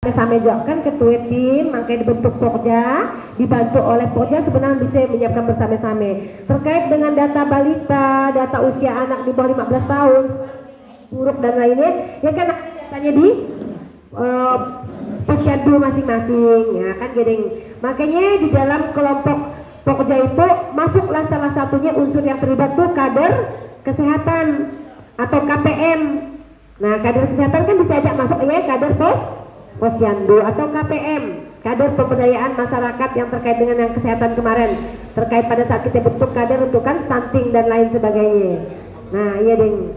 Sama juga kan ketua tim, makanya dibentuk Pokja, dibantu oleh Pokja sebenarnya bisa menyiapkan bersama-sama terkait dengan data balita, data usia anak di bawah 15 tahun, buruk dan lainnya, ya kan datanya di posyandu masing-masing, ya kan gedeng. Makanya di dalam kelompok Pokja itu masuklah salah satunya unsur yang terlibat tuh kader kesehatan atau KPM. Nah kader kesehatan kan bisa ajak masuk ya kader posyandu atau KPM, kader pemberdayaan masyarakat yang terkait dengan yang kesehatan kemarin, terkait pada saat kita bentuk kader untuk kan stunting dan lain sebagainya. Nah iya ding.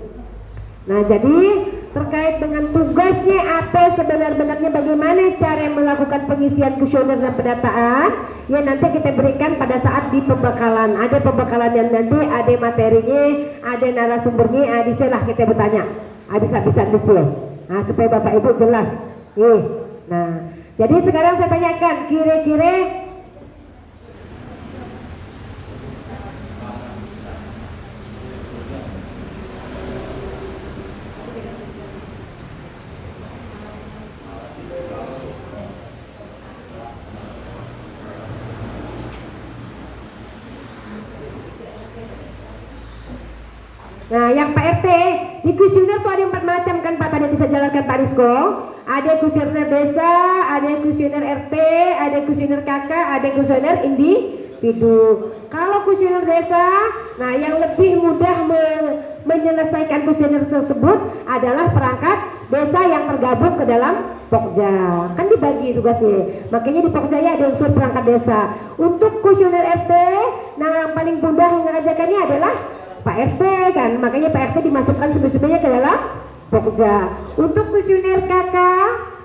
Nah jadi terkait dengan tugasnya apa sebenarnya bagaimana cara melakukan pengisian kuesioner dan pendataan, ya nanti kita berikan pada saat di pembekalan. Ada pembekalan yang nanti ada materinya, ada narasumbernya, adiselah kita bertanya, bisa nah supaya bapak ibu jelas. Nah, jadi sekarang saya tanyakan kira-kira nah yang Pak RT di kuesioner tuh ada 4 macam kan Pak, tadi bisa jalankan Pak Rizko. Ada kuesioner desa, ada kuesioner RT, ada kuesioner KK, ada kuesioner individu. Kalau kuesioner desa, nah yang lebih mudah menyelesaikan kuesioner tersebut adalah perangkat desa yang tergabung ke dalam Pokja. Kan dibagi tugasnya. Makanya di Pokja ya ada unsur perangkat desa. Untuk kuesioner RT, nah yang paling mudah mengerjakannya adalah Pak RT kan. Makanya Pak RT dimasukkan sebenarnya ke dalam Pokja. Untuk kuesioner KK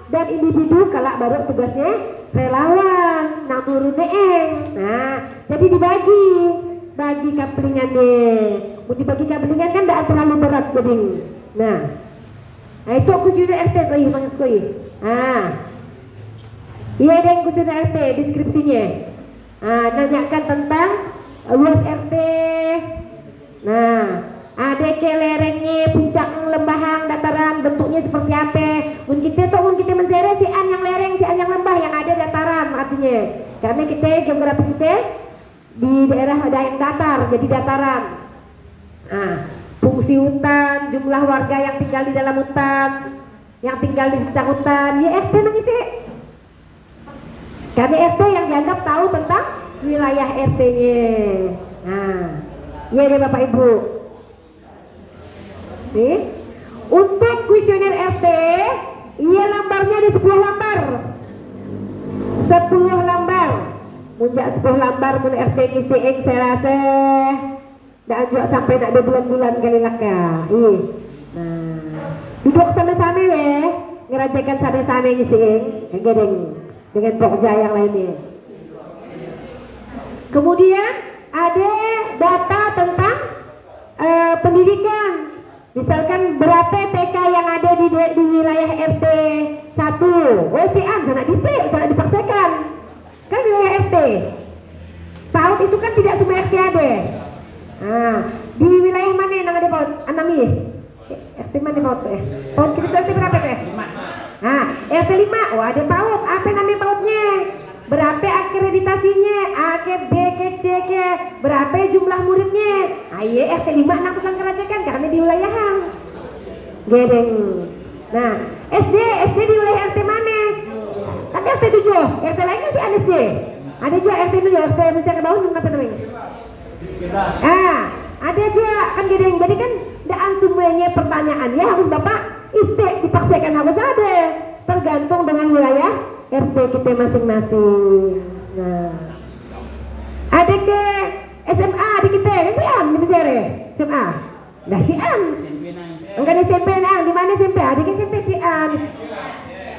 dan individu kalak baru tugasnya relawan namuru neeng. Nah jadi bagi kaplingannya. Mau dibagi kaplingan kan tidak terlalu berat jadi. Nah itu kuesioner RT tuh yang sekoi. Iya dan kuesioner RT deskripsinya. Nanyakan tentang luas RT. Nah ada ke lerengnya, puncak lembahang, dataran, bentuknya seperti apa? Mun kita mensere si an yang lereng, si an yang lembah, yang ada dataran artinya. Karena kita geografis kita di daerah ada yang datar, jadi dataran. Fungsi hutan, jumlah warga yang tinggal di dalam hutan, yang tinggal di sekitar hutan, ya RT nangis sih. Karena RT yang dianggap tahu tentang wilayah RT-nya. Nah, iya deh Bapak Ibu. Nih, untuk kuesioner RT, ia lambarnya ada 10 lambar. 10 lambar. Munjak 10 lambar mun RT ngisi saya rasa dah juga sampai nak 2 bulan-bulan kali laka. Nah, duduk sama-sama ya, ngerajakan sama-sama ngisi dengan Pokja yang lainnya. Kemudian ada data tentang pendidikan. Misalkan berapa TK yang ada di wilayah RT 1. Si an sana dipaksakan. Kan wilayah RT. PAUD itu kan tidak semua RT ada. Di wilayah mana yang ada PAUD? Anami. RT mana PAUD teh? PAUD kita RT berapa teh? 5. RT 5. Ada PAUD. Apa namanya PAUDnya? Berapa akreditasinya? A, ke, B, ke, C, ke, berapa jumlah muridnya? Ayo RT 5 nak tukang kerajakan karena di wilayahan. Gedeng. Nah, SD di wilayah RT mana? Kan RT 7, RT lainnya di SD. Ada juga RT 7, RT bisa ke bawah apa namanya? Ada juga kan gedeng. Jadi kan daan semuanya pertanyaan ya harus Bapak dipaksakan harus ada. Tergantung dengan wilayah RT kita masing-masing. Nah, ada ke SMA di kita, si Am di Mesere, SMA. Dah si Am. Enggak di SMP nang, di mana SMP? Ada ke SMP si Am.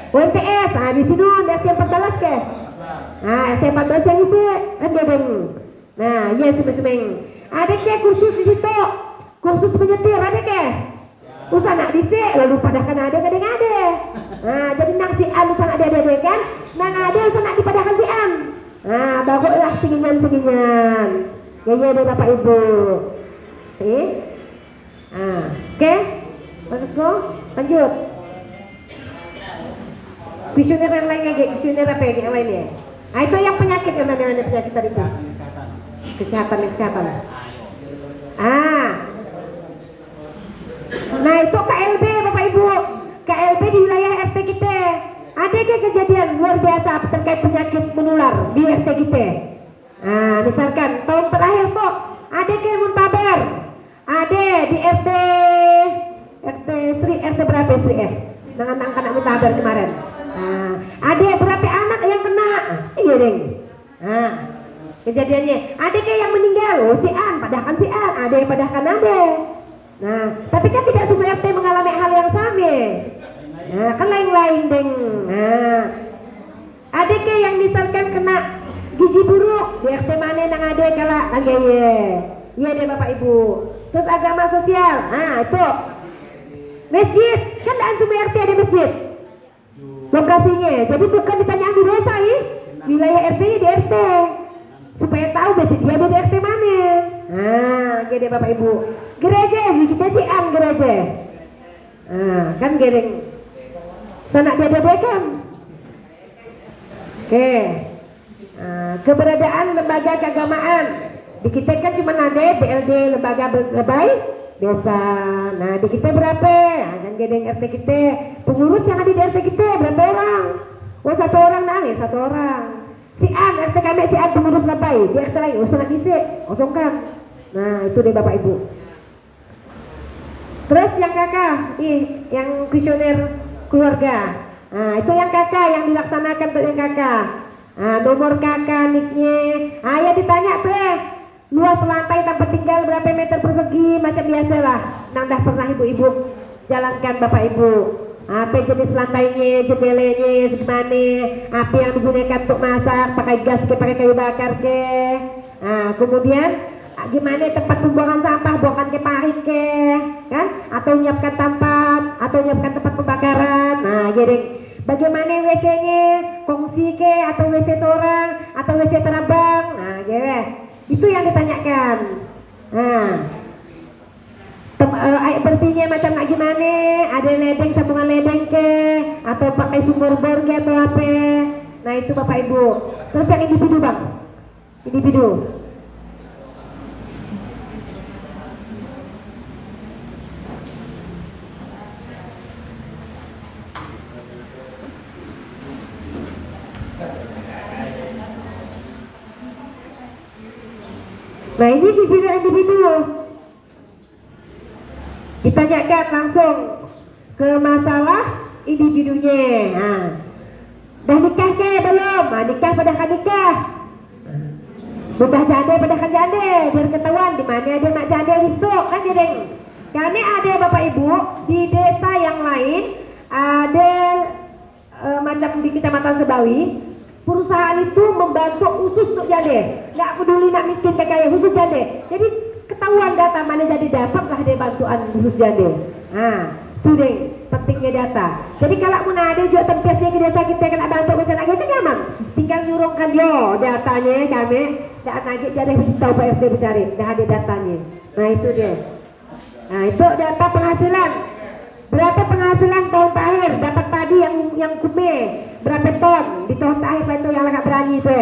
UMTS, di sini di RT 14 ke. RT 14 yang isi, kan gedeng. Nah, iya semeng-semeng. Ada ke kursus di situ, kursus penyetir ada ke. Usah nak disik, lalu padahkan ada kadang ada. Nah, jadi nang si an usah nak ada kan, nang ada usah nak dipadahkan si an. Nah, barulah singingan. Ya deh Bapak Ibu. Oke. Bagus kok. Lanjut. Kuesioner yang lain lagi, kuesioner apa lagi yang lainnya? Ah itu yang penyakit yang mana penyakit tadi itu? Kesehatan. Ah, nah itu KLB Bapak Ibu, KLB di wilayah RT kita. Ada kejadian luar biasa terkait penyakit menular di RT kita. Nah, misalkan tahun terakhir tuh ada yang muntaber, ada di RT berapa Sri dengan anak muntaber kemarin. Nah, ada berapa anak yang kena? Iya deng. Nah, kejadiannya ada kayak yang meninggal, si An, padahkan si An, ada yang padahkan ada. Nah, tapi kan tidak semua RT mengalami hal yang sama. Nah, kan lain-lain deng. Nah, ada kayak yang misalkan kena gizi buruk di RT mana nang ada kala anggaye. Iya deh Bapak Ibu. Terus agama sosial. Nah, itu masjid, kan dan semua RT ada masjid. Lokasinya, jadi bukan ditanya di desa wilayah RT-nya di RT. Supaya tahu masjid dia ada di RT mana. Nah, gede Bapak Ibu. Gereja, kita sih gereja. Nah, kan gereng. Sanak dia kan. Oke. Nah, keberadaan lembaga keagamaan. Di kita kan cuma ada BLD, lembaga lebay desa. Nah, di kita berapa? Nah, kan gedeng RT kita. Pengurus yang ada di RT kita berapa orang? Oh, 1 orang nah, 1 orang. Si An, RT kami si An pengurus lebay. Di RT lain, usah nak isi, kosongkan. Nah, itu deh Bapak Ibu. Terus yang kakak, yang kuesioner keluarga. Nah, itu yang kakak yang dilaksanakan untuk yang kakak. Nah, nomor kakak, niknya. Ah, ya ditanya tuh, luas lantai tempat tinggal berapa meter persegi, macam biasa lah. Nang dah pernah ibu-ibu jalankan Bapak Ibu. Apa jenis lantainya, jendelanya, segimana, apa yang digunakan untuk masak, pakai gas ke, pakai kayu bakar ke. Nah, kemudian gimana tempat pembuangan sampah, buangan ke parit ke, kan? Atau nyiapkan tempat, atau nyiapkan tempat pembakaran. Nah, jadi bagaimana WC-nya, kongsi ke, atau WC seorang, atau WC terabang. Nah, jadi itu yang ditanyakan. Nah, air bersihnya macam nak gimana, ada ledeng, sambungan ledeng ke, atau pakai sumur bor ke, atau apa. Nah, itu Bapak Ibu. Terus yang individu Bang, individu. Nah, ini di sini individu. Ditanyakan langsung ke masalah individunya. Nah, dah nikah ke belum? Nah, nikah padahkan nikah. Sudah jande padahkan jande. Biar ketahuan di mana dia nak jande besok kan jadi. Karena ada Bapak Ibu di desa yang lain ada macam di Kecamatan Sebawi. Perusahaan itu membantu khusus untuk jande, nggak peduli nak miskin ke kaya, khusus jande. Jadi ketahuan data mana jadi dapatlah dia bantuan khusus jande. Nah, itu deh pentingnya data. Jadi kalau pun ada juga tempesnya ke desa kita kena bantu macam lagi itu nyaman. Tinggal nyurungkan yo datanya kami, dah lagi jadi tahu Pak RT bercari, dah ada datanya. Nah itu dia. Nah itu data penghasilan. Berapa penghasilan tahun terakhir dapat padi yang kume, berapa ton di tahun terakhir itu yang agak berani itu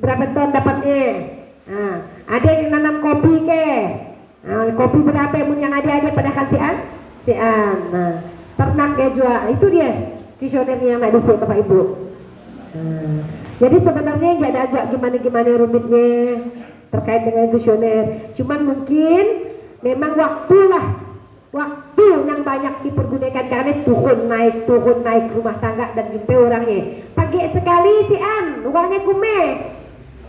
berapa ton dapatnya. Nah, ada yang nanam kopi ke, nah, kopi berapa yang ada pada sian. Nah, ternak ya jual, itu dia kuesionernya yang nak disebut Bapak Ibu. Nah, jadi sebenarnya nggak ada agak gimana rumitnya terkait dengan kuesioner, cuman mungkin memang waktu yang banyak dipergunakan karena turun naik rumah tangga dan jumpa orangnya. Pagi sekali si An, orangnya kume.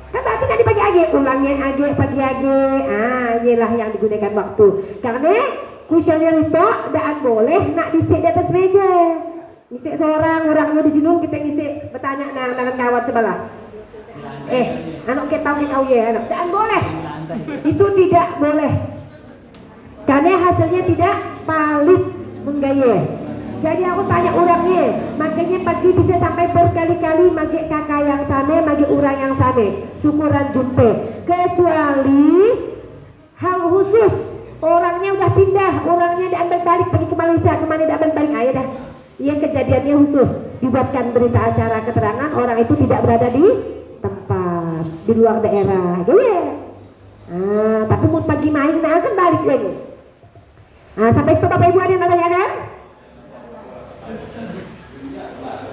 Kan berarti nggak dipagi lagi, ulangnya aja pagi lagi. Ah, inilah yang digunakan waktu. Karena kuesioner itu tidak boleh nak disik di atas meja. Disik seorang, orangnya di sini kita disik bertanya dengan kawan sebelah. Anak kita tahu kau ya, anak. Tidak boleh. Itu tidak boleh. Karena hasilnya tidak valid menggaya. Jadi aku tanya orangnya, makanya pagi bisa sampai berkali-kali magi kakak yang sama, magi orang yang sama, syukuran jumpe. Kecuali hal khusus, orangnya udah pindah, orangnya diambil balik pergi ke Malaysia, kemana diambil balik, ayo dah. Yang kejadiannya khusus. dibuatkan berita acara keterangan orang itu tidak berada di tempat, di luar daerah, gitu ya. Tapi mau pagi main, nah kan balik lagi. Sampai itu Bapak Ibu ada yang tanyakan?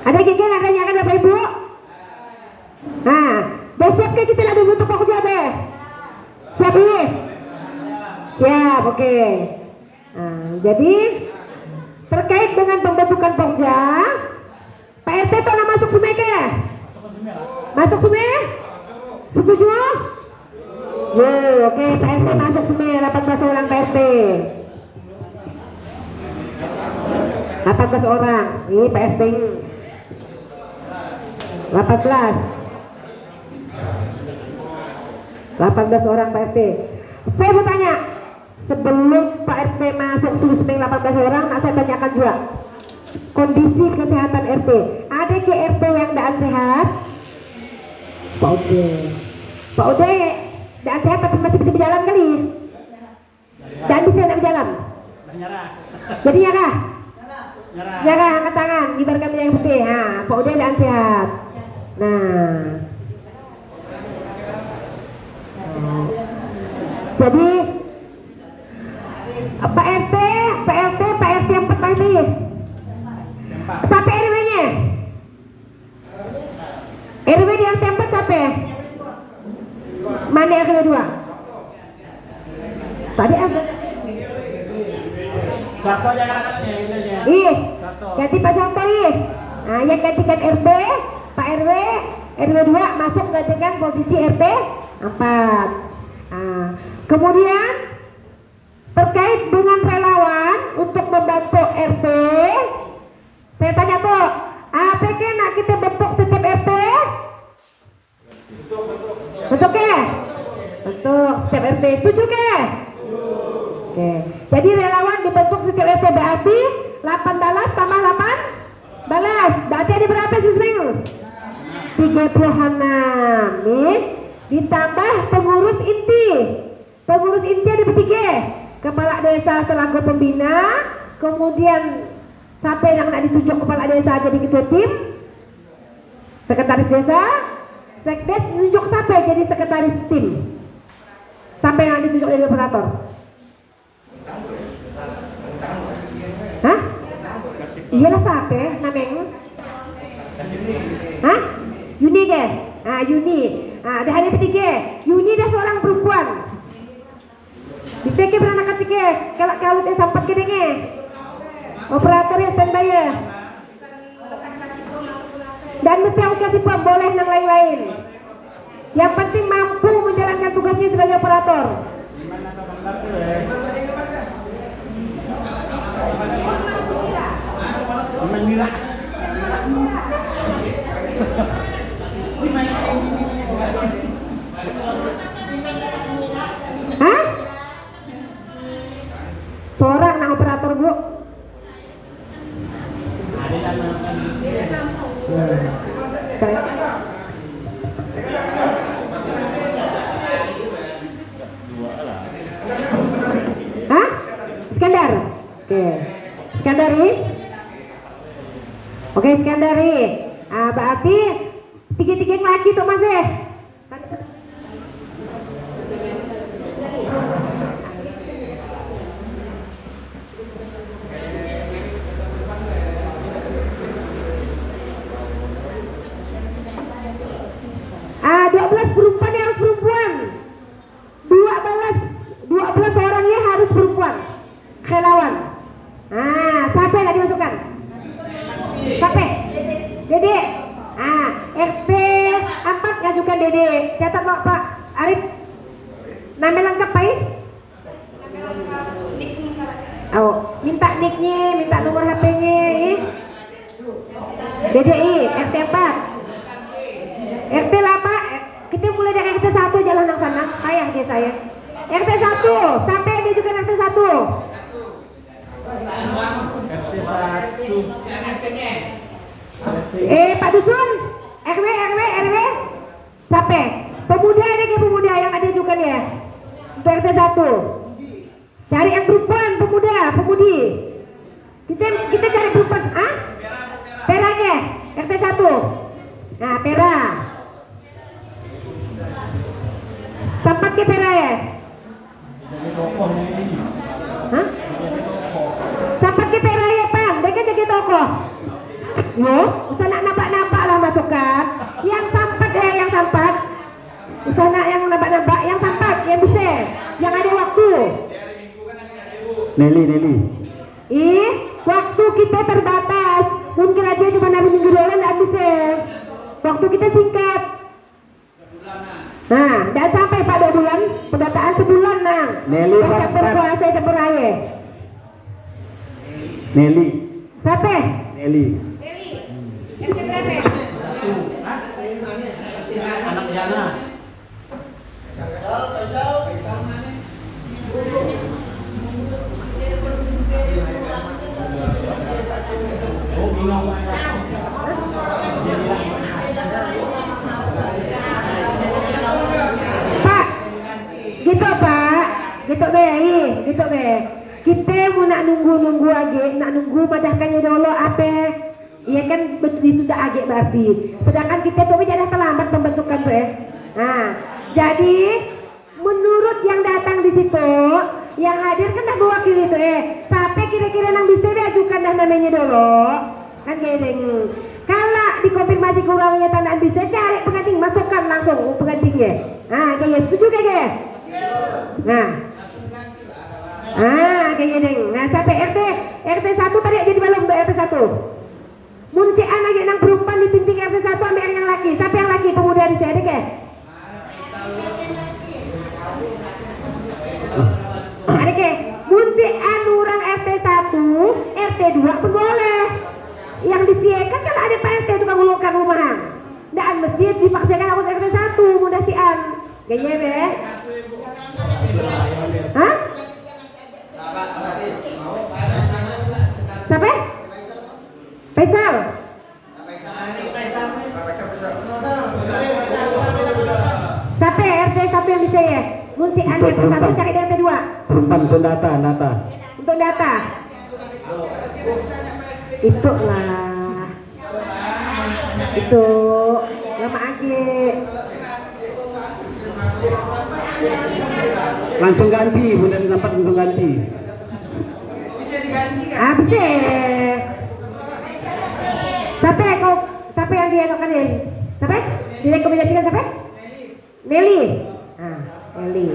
Ada gigi yang tanyakan Bapak Ibu? Besoknya kita ada bentuk pokoknya deh. Siap ini? Siap, oke. Jadi terkait dengan pembentukan Pokja, Pak RT pernah masuk sungai ke? Masuk sungai? Setuju? Oke, Pak RT masuk sungai, 18 orang Pak RT. 18 orang, ini Pak RT 18 orang Pak RT. Saya mau tanya, sebelum Pak RT masuk sungai 18 orang, saya tanyakan juga kondisi kesehatan RT. Ada ke RT yang tidak sehat? Pak Ode tidak sehat tapi masih bisa berjalan kali? Dan bisa tidak berjalan? Jadi nyerah? Nyerah, angkat tangan, ibaratkan yang putih. Pak Ode tidak sehat. Jadi Pak RT yang pertama ini sampai RW-nya RW di yang tempat sampai mana RW 2 tadi ada satu aja anaknya ganti Pak Soto yang gantikan RT Pak RW 2 masuk gantikan posisi RT 4. Kemudian terkait dengan relawan untuk membantu RT, saya tanya tuh, apakah nak kita bentuk setiap RT? Bentuk ke? Bentuk setiap RT, setuju ke? Oke. Jadi relawan dibentuk setiap RT berarti 18 tambah 18, berarti ada berapa sih sebenarnya? 36 nih. Ditambah pengurus inti ada bertiga, kepala desa selaku pembina, kemudian sampai yang nak ditunjuk kepala desa jadi ketua tim, sekretaris desa, sekdes ditunjuk sampai jadi sekretaris tim, sampai yang ditunjuk jadi operator. Iyalah sampai namanya. Yuni ke? Yuni. Ada hari ketiga. Yuni dah seorang perempuan. Bisa ke beranak kecil ke? Kalau dia sempat ke dengar. Operatornya standby ya. Dan mesti aku kasih pun boleh yang lain-lain. Yang penting mampu menjalankan tugasnya sebagai operator. Seorang nak operator bu. Skandar. Skandari. Oke, Skandari. Berarti tiga-tiga yang lagi tuh Mas ya. Perempuan harus perempuan. 12 orangnya harus perempuan. Relawan. Siapa yang dimasukkan? Siapa? Dede. RT 4 ngajukan Dede. Catat Pak Arif. Nama lengkap Pak. Minta nicknya, minta nomor HP-nya. DDI RT 4. RT 8. Kita mulai dari RT 1 jalan yang sana. Payah dia saya. RT 1 sampai dia juga RT 1. Pak Dusun, RW sampai. Pemuda ada ke pemuda yang ada juga ya. Untuk RT 1. Cari yang perempuan, pemuda, pemudi. Kita cari perempuan. Peranya. RT 1. Nah, Pera. Sampat ke Pera ya? Hah? Sampat ke Pera ya, Pang? Mereka jadi tokoh. Yo, usah nak nampak-nampak lah masukkan. Yang sampat yang sampat. Usah nak yang nampak-nampak, yang sampat, yang bisa, yang ada waktu. Nelly. Waktu kita terbatas. Mungkin aja cuma hari minggu doang nggak bisa. Waktu kita singkat. Nah, dan sampai Pak 2 bulan, pendataan sebulan nang. Nelly campur puasa campur raya. Nelly. Siapa? Nelly. RT berapa? Anak Jana. Pak, gitu Pak, gitu be. Kita mau nak nunggu aja, nak nunggu madahkannya dulu apa? Iya kan itu sudah agak berarti. Sedangkan kita tuh tidak terlambat pembentukan tuh ya. Nah, jadi menurut yang datang di situ, yang hadir kan tak mewakili itu sampai kira-kira nang bisa diajukan dah namanya dulu. Kan gini. Kalau dikonfirmasi kurangnya tandaan bisa cari pengantin masukkan langsung pengantinnya. Nah, kayak setuju kayak. Nah. Kayak gini. Nah, sampai RT 1 tadi jadi belum RT 1. Munci anak yang perempuan di timping RT 1 ambil yang laki. Siapa yang laki pemuda di sini ke? Ada ke? Munci orang RT 1, RT 2 pun boleh. Yang disiakan kalau ada Pak RT tukang ulurkan rumahan. Dan masjid dipaksakan harus RT 1 mudah sian. Kayaknya be. Hah? Siapa? Faisal. Siapa RT 1 yang bisa ya? Munci anak RT 1 cari RT 2. Perempuan untuk data. Untuk data. Itulah. Itu lama aja. Langsung ganti, udah dapat langsung ganti. Bisa diganti kan? Bisa. Siapa yang dianukan ini? Siapa? Direkomendasikan siapa? Nelly. Nelly.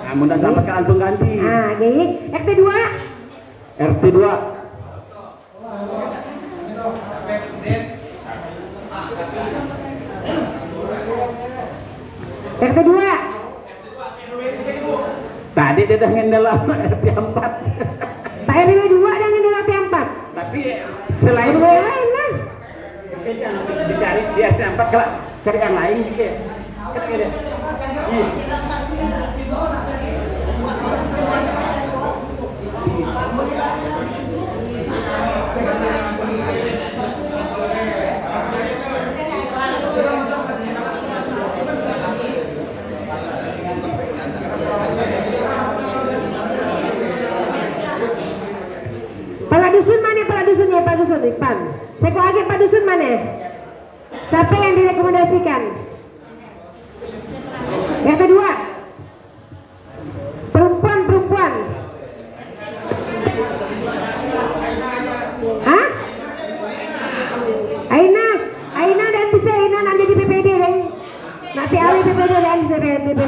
Nah, mudah dapat langsung ganti. Jadi RT 2. RT 2. RT 2. Tadi dia dah ngendel RT 4. Pak RW 2 dan ngendel RT 4. Tapi selain lain lah. Dicari di RT 4 kalau cari yang lain gitu. Pak Dusun Ipan. Saya kok agak Pak Dusun mana? Siapa yang direkomendasikan? Yang kedua. Perempuan. Hah? Aina dan bisa Aina nanti di PPD kan? Nanti awal PPD dan bisa PPD.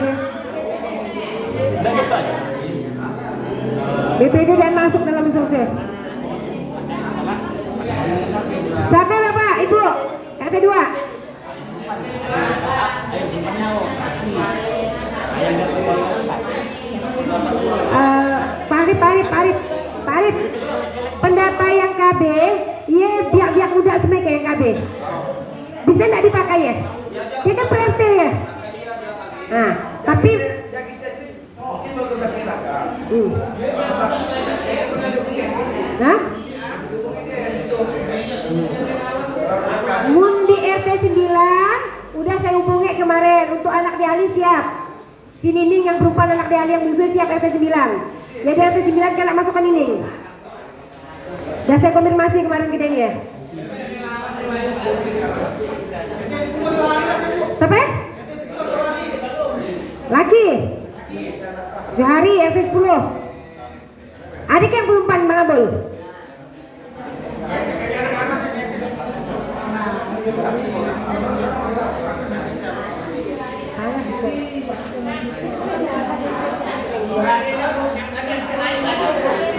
BPD dan masuk dalam instruksi. Siapa Bapak? Ibu? RT 2. Parit. Pendata yang KB, iya biak muda semua kayak KB. Bisa nggak dipakai ya? Dia kan PRT ya. Nah, tapi Mun di RT 9 udah saya hubungi kemarin untuk anak diali siap. Si Nining yang perempuan anak diali yang bungsu siap RT 9. Jadi RT 9 kan masukkan Nining. Dan saya konfirmasi kemarin kita ini ya. Siapa? Laki. Johari RT 10. Adik yang belum pan mengabul.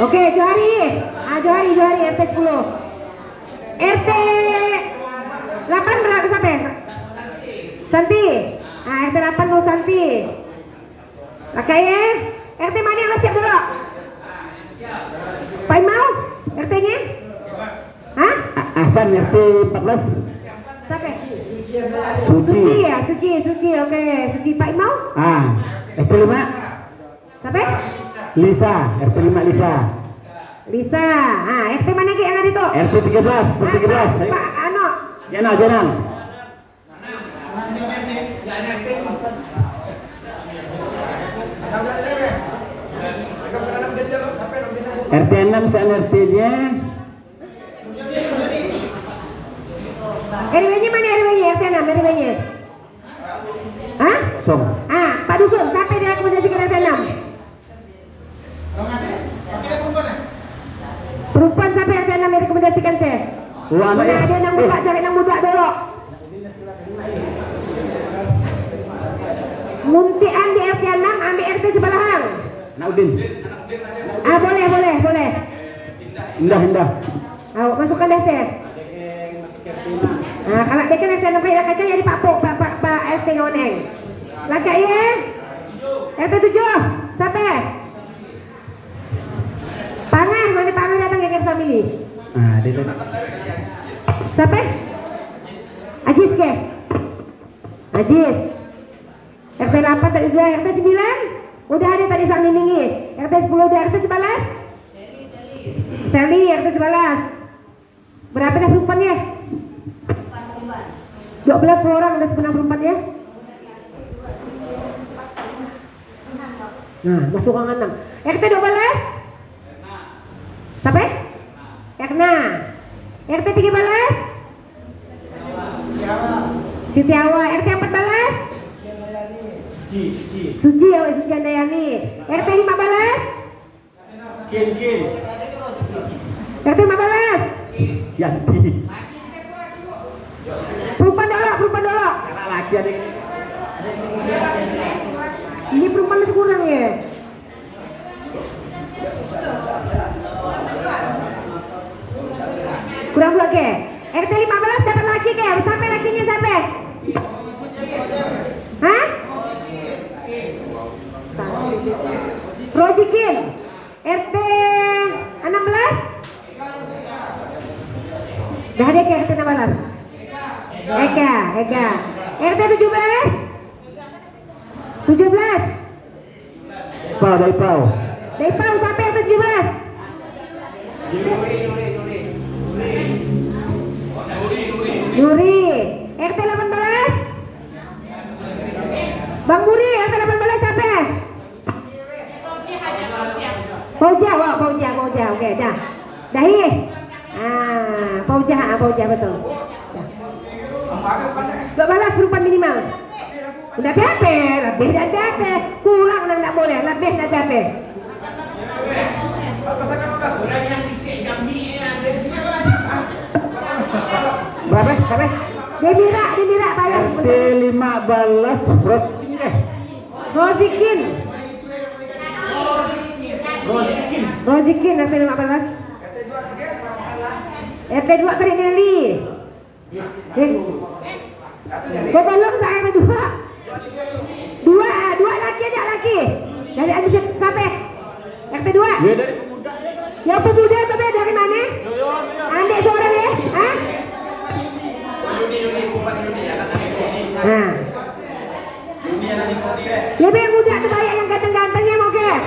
Oke, Johari. Johari RT 10. RT 8 berapa sampai? Santi. RT 8 dulu Santi. Pakai ya. RT mana yang siap dulu? Pak Imau? RT-nya? Hah? Hasan RT 14. Sampai? Suci. Suci. Oke, Suci. Pak Imau? RT 5. Sampai? Lisa, RT 5 Lisa. RT mana yang ada itu? RT 13. Pak Ano. Jangan. RT 6 soal RT-nya. RW-nya mana RW-nya? RT 6 RW-nya. Hah? Song. Pak Dusun, sampai direkomendasikan RT 6. Perempuan sampai RT 6 direkomendasikan saya. Wah, Mana ada yang buka, cari yang muda dulu. Muntian di RT 6, ambil RT sebelahang. Naudin. Boleh. Indah. Masukkan deh saya. Kalau dia kan RT 6 kakak jadi Pak RT ngoneng. Laka ya. RT 7, sampai. Mana pangan datang ke family. Dia Sampai? Ajis ke? Ajis. RT 8 tadi udah, RT 9 udah ada tadi sang niningi. RT 10 udah, RT 11? Sally, RT 11. Berapa dah perempuannya? 12 orang ada sebenarnya perempuannya. Masuk orang 6. RT 12? Sampai? Erna. RT 13? Siti Awa. RT 14? Suci Andayani. RT 15? Kin. RT 15? Yanti. Perempuan dulu. Laki adik. Ini perempuan masih kurang ya? Kurang dua ke? RT 15 dapat laki ke? Sampai lakinya sampai? Hah? Rojikin. RT 16? Dah ada ke RT 16? Eka. RT 17? 17? Dari Pau. Sampai RT 17? Nuri. RT 18? Bang Buri, RT 18 sampai? Fauzia. Oke, dah. Dahi. Fauzia betul. Gak balas perempuan minimal. Udah capek, lebih dah capek. Kurang nang tak boleh, lebih dah capek. Berapa? Demira bayar. RT 15 Rozikin RT 15. RT 2 kering Nelly. Kau belum saya RT 2. Dua laki aja laki. Dari Andi sampai RT 2. Dia dari pemuda. Yang pemuda tapi dari mana? Andek seorang ya? Hah? Lebih yang muda tuh banyak yang ganteng-gantengnya mau ke?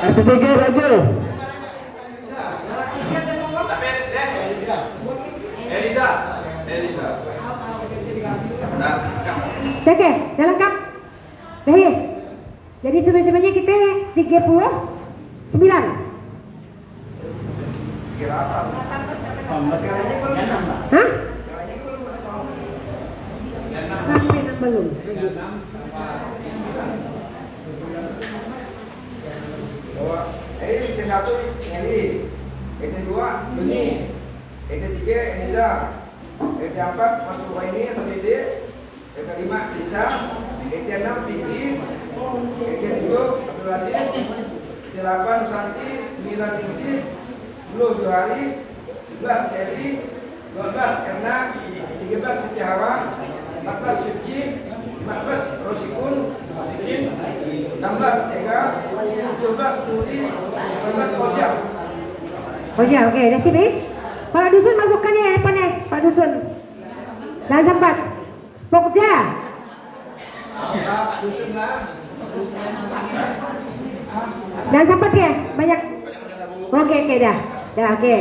RT 3 Rajo. Elisa. Oke, dah lengkap. Jadi sebenarnya kita 39. Hah? Sampai belum? Ini satu ini, ini dua ini, ini tiga Indonesia, ini empat masuk ini atau ini, ini lima bisa, ini enam tinggi, ini tujuh Abdul Aziz, delapan Santi, sembilan Ningsih, 10 Johari, 11 Seri, 12 Erna, 13 Suci Hawa, 14 Suci, 15 Rosikun, 16 Ega, 17 Nuri, 18 Kosya. Kosya, oke, dari sini. Pak Dusun masukkan ya handphone Pak Dusun. Dan sempat. Pokja. Pak Dusun lah. Dan sempat ya, banyak. Oke, dah. Dah, oke.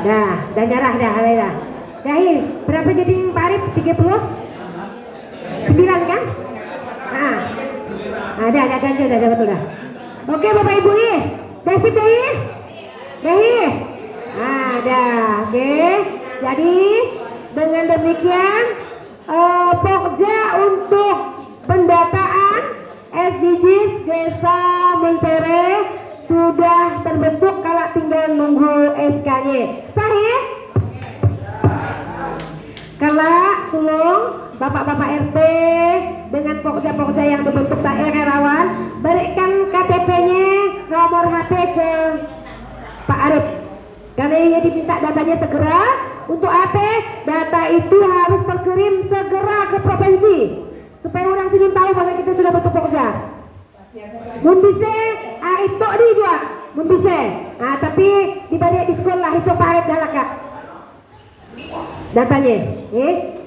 Dah nyarah dah, dah. Dahil, berapa jadi Pak Arif? 39 kan? Ada ganjil dah betul dah. Oke Bapak Ibu nih, dah sip dah. Ada, oke. Jadi dengan demikian Pokja untuk pendataan SDGs Desa Muntere sudah terbentuk, kalau tinggal nunggu SK-nya. Sahih? Kalau tolong Bapak-bapak RT dengan Pokja-Pokja yang dibentuk daerah berikan KTP-nya, nomor HP ke Pak Arif. Karena ini diminta datanya segera. Untuk apa? Data itu harus terkirim segera ke provinsi supaya orang sini tahu bahwa kita sudah bentuk Pokja. Mun bisa, itu di juga. Mun bisa. Tapi dibalik di sekolah itu Pak Arif dah lakak datanya.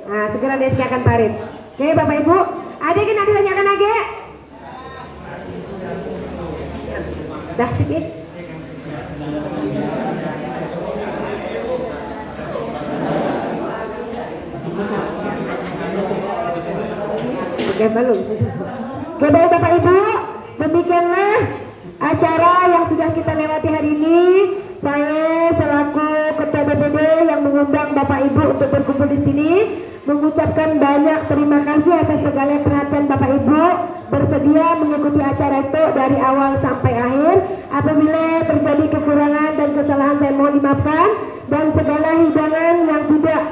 Segera disediakan Pak Arif. Oke Bapak Ibu, ada yang nanti tanyakan lagi? Dah sip. Oke belum. Oke baik Bapak Ibu, demikianlah acara yang sudah kita lewati hari ini. Saya selaku Ketua BPD yang mengundang Bapak Ibu untuk berkumpul di sini mengucapkan banyak terima kasih atas segala perhatian Bapak Ibu bersedia mengikuti acara itu dari awal sampai akhir. Apabila terjadi kekurangan dan kesalahan saya mohon dimaafkan, dan segala hidangan yang tidak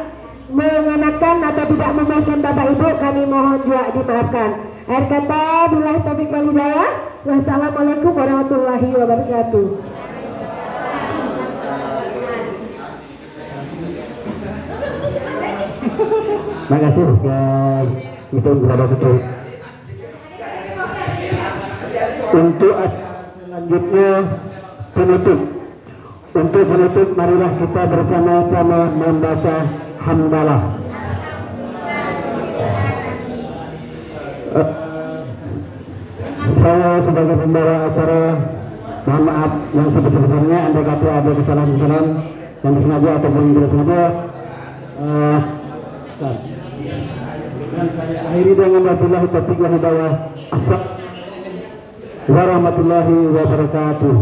mengenakan atau tidak memuaskan Bapak Ibu kami mohon juga dimaafkan. Akhir kata, billahi taufiq wal hidayah. Wassalamualaikum warahmatullahi wabarakatuh. Terima kasih itu berapa betul. Untuk selanjutnya penutup. Untuk penutup marilah kita bersama-sama membaca hamdalah. Saya sebagai pembawa acara mohon maaf yang sebesar-besarnya andai kata ada kesalahan-kesalahan yang disengaja ataupun tidak sengaja. Dan saya akhiri dengan wabillahi taufiq wal hidayah. Assalamualaikum warahmatullahi wabarakatuh.